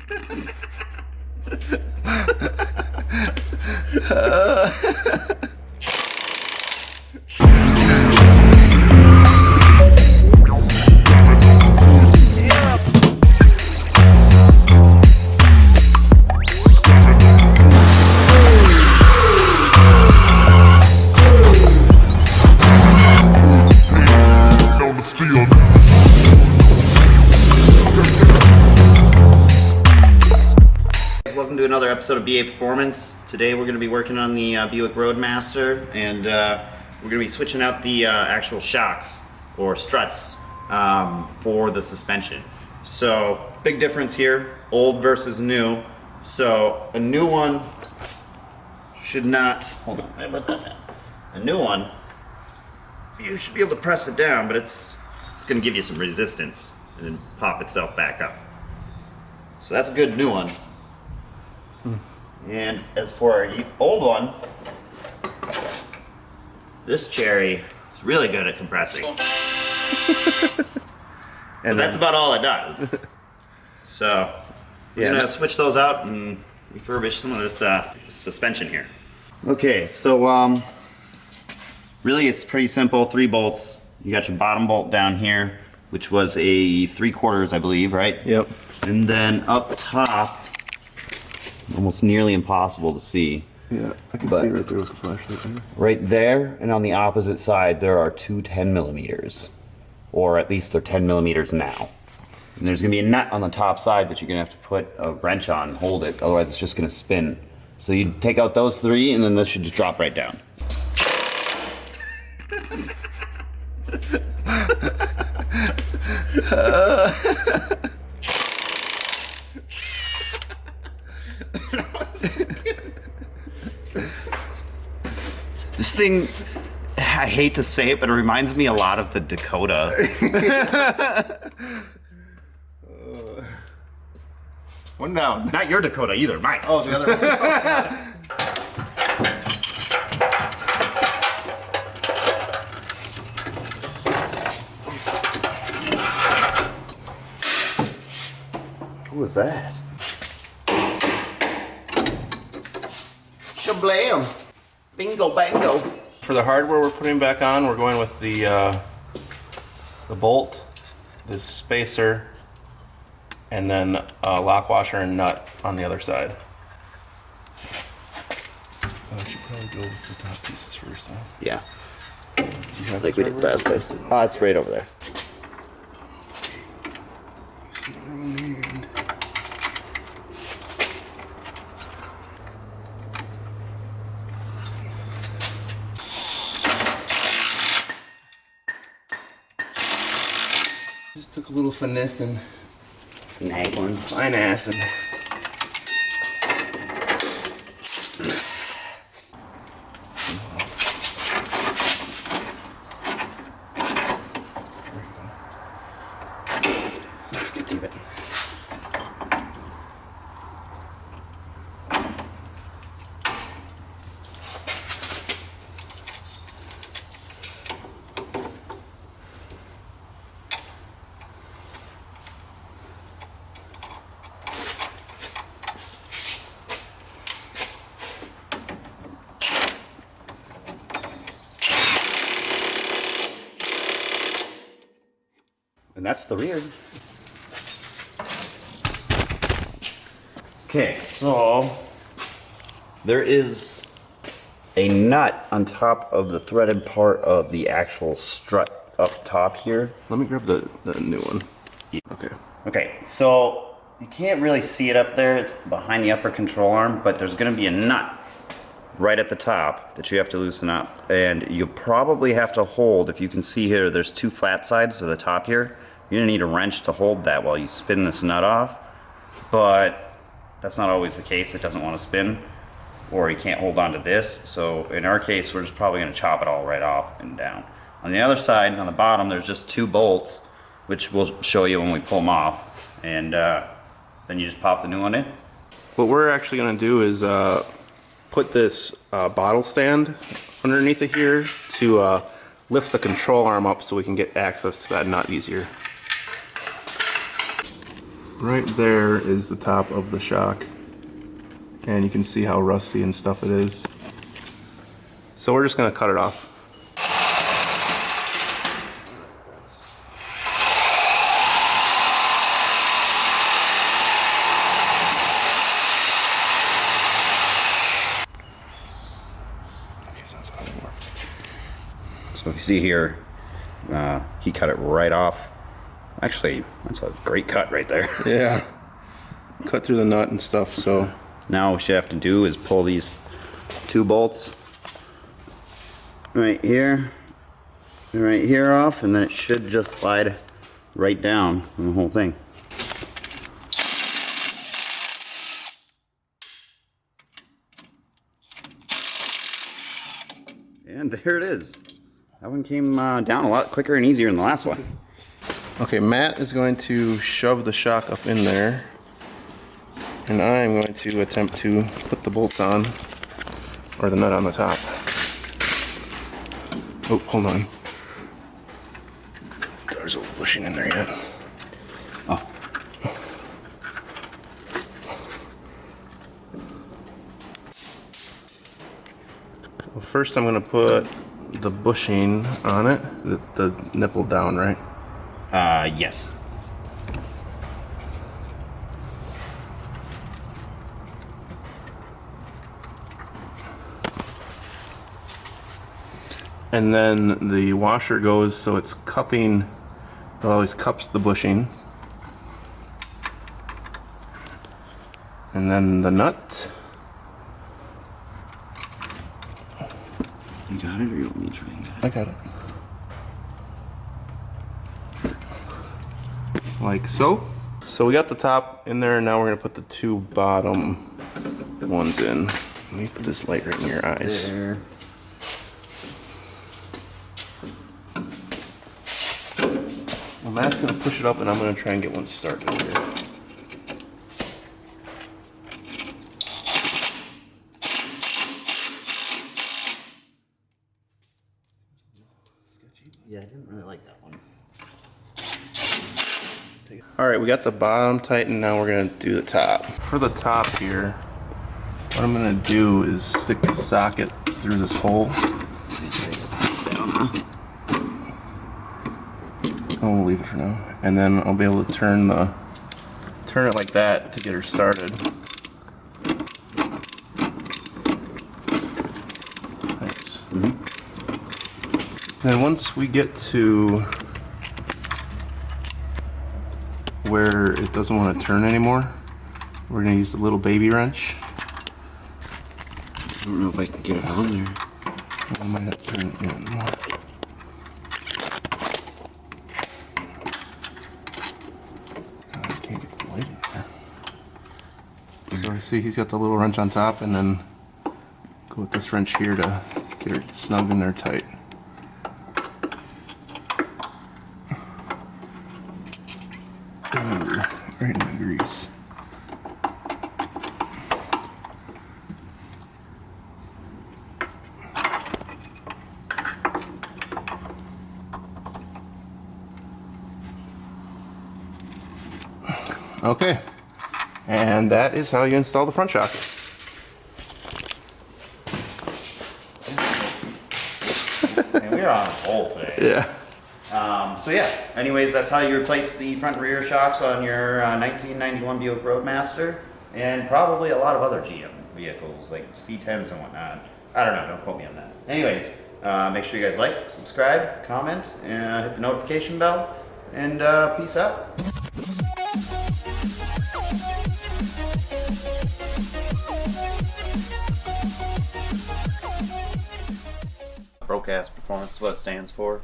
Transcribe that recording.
Welcome to another episode of BA Performance. Today we're going to be working on the Buick Roadmaster, and we're going to be switching out the actual shocks or struts for the suspension. So big difference here, old versus new. So a new one should not, hold on, I put that down. A new one, you should be able to press it down, but it's going to give you some resistance and then pop itself back up. So that's a good new one. And as for our old one, this cherry is really good at compressing. And that's about all it does. So we're gonna switch those out and refurbish some of this suspension here. Okay, so really it's pretty simple. 3 bolts. You got your bottom bolt down here, which was a 3/4, I believe, right? Yep. And then up top, almost nearly impossible to see. Yeah, I can see right there with the flashlight. Right there, and on the opposite side, there are 2 10mm, or at least they're 10mm now. And there's gonna be a nut on the top side that you're gonna have to put a wrench on and hold it, otherwise it's just gonna spin. So you take out those 3, and then this should just drop right down. This thing, I hate to say it, but it reminds me a lot of the Dakota. One down. Not your Dakota either, mine. Oh, the other one. What was that? Shablam! Bingo bango! For the hardware we're putting back on, we're going with the bolt, the spacer, and then lock washer and nut on the other side. I should probably go with the top pieces first, huh? Yeah. I think we did best. Oh, it's right over there. Just took a little finesse and Nagging. fine ass and Get deep it. And that's the rear. Okay, so there is a nut on top of the threaded part of the actual strut up top here. let me grab the new one. Okay. Okay, so you can't really see it up there. It's behind the upper control arm, but there's gonna be a nut right at the top that you have to loosen up. And you'll probably have to hold, if you can see here, there's 2 flat sides to the top here. You're gonna need a wrench to hold that while you spin this nut off, but that's not always the case. It doesn't want to spin, or you can't hold on to this. So in our case, we're just probably gonna chop it all right off and down. On the other side, on the bottom, there's just 2 bolts, which we'll show you when we pull them off, and then you just pop the new one in. What we're actually going to do is put this bottle stand underneath it here to lift the control arm up so we can get access to that nut easier. right there is the top of the shock, and you can see how rusty and stuff it is. So we're just going to cut it off. So if you see here, he cut it right off. Actually, that's a great cut right there. Yeah, cut through the nut and stuff. So now what you have to do is pull these 2 bolts right here and right here off, and then it should just slide right down on the whole thing. And there it is. That one came down a lot quicker and easier than the last one. okay, Matt is going to shove the shock up in there, and I'm going to attempt to put the bolts on, or the nut on the top. Oh, hold on. There's a little bushing in there yet. Oh. Well, first I'm going to put the bushing on it, the nipple down, right? Yes. And then the washer goes so it's cupping, it always cups the bushing. And then the nut. You got it, or you want me to try and get it? I got it. Like so. So we got the top in there, and now we're gonna put the 2 bottom ones in. Let me put this light right in your eyes. There. Well, Matt's gonna push it up, and I'm gonna try and get one started here. Yeah, I didn't really like that one. All right, we got the bottom tightened. Now we're gonna do the top. For the top here, what I'm gonna do is stick the socket through this hole. Oh, we'll leave it for now. And then I'll be able to turn it like that to get her started. Nice. Then once we get to where it doesn't want to turn anymore, we're gonna use the little baby wrench. I don't know if I can get it on there. I might have to turn it in more. I can't get the light in there. So I see he's got the little wrench on top, and then go with this wrench here to get her snug in there tight. Ooh, right in the grease. Okay, and that is how you install the front shock. And we're on a roll today. Yeah. So yeah, anyways, that's how you replace the front and rear shocks on your 1991 Buick Roadmaster, and probably a lot of other GM vehicles, like C10s and whatnot. I don't know, don't quote me on that. Anyways, make sure you guys like, subscribe, comment, and hit the notification bell, and peace out. Broadcast Performance is what it stands for.